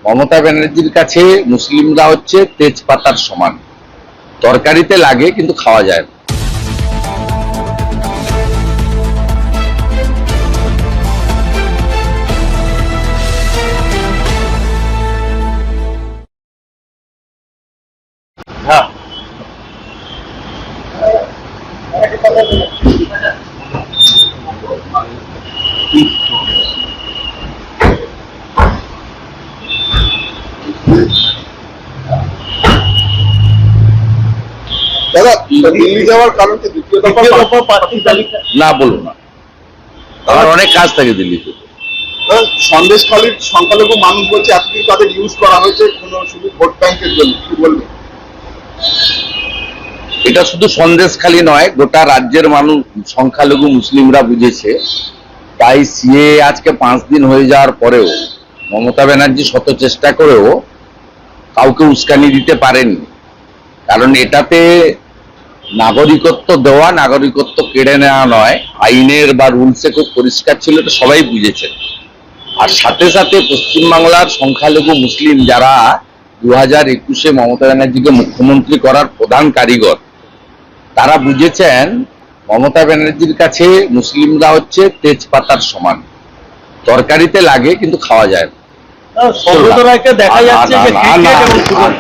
মমতা ব্যানার্জির কাছে মুসলিমরা হচ্ছে তেজপাতার সমান, তরকারিতে লাগে কিন্তু খাওয়া যায় না। হ্যাঁ, দাদা, দিল্লি যাওয়ার কারণ কি? দ্বিতীয় দফা প্রার্থী তালিকা না বলুন না, আমার অনেক কাজ থাকে দিল্লিতে। সন্দেশখালীর সংখ্যালঘু মানুষ বলছে এতদিন তাদের ইউজ করা হয়েছে কোনো শুধু ভোট ব্যাংকের জন্য, কি বলবেন? এটা শুধু সন্দেশখালী নয়, গোটা রাজ্যের মানুষ, সংখ্যালঘু মুসলিমরা বুঝেছে। তাই সিএ আজকে 5 দিন হয়ে যাওয়ার পরেও মমতা ব্যানার্জি শত চেষ্টা করেও কাউকে উস্কানি দিতে পারেননি। কারণ এটাতে নাগরিকত্ব দেওয়া, নাগরিকত্ব কেড়ে নেওয়া নয়, আইনের বা রুলসে খুব পরিষ্কার ছিল, এটা সবাই বুঝেছেন। আর সাথে সাথে পশ্চিমবাংলার সংখ্যালঘু মুসলিম যারা 2021-এ মমতা ব্যানার্জিকে মুখ্যমন্ত্রী করার প্রধান কারিগর, তারা বুঝেছেন মমতা ব্যানার্জির কাছে মুসলিমরা হচ্ছে তেজপাতার সমান, তরকারিতে লাগে কিন্তু খাওয়া যায় না। সৌগত রায়কে দেখা যাচ্ছে যে ক্রিকেট এবং ফুটবল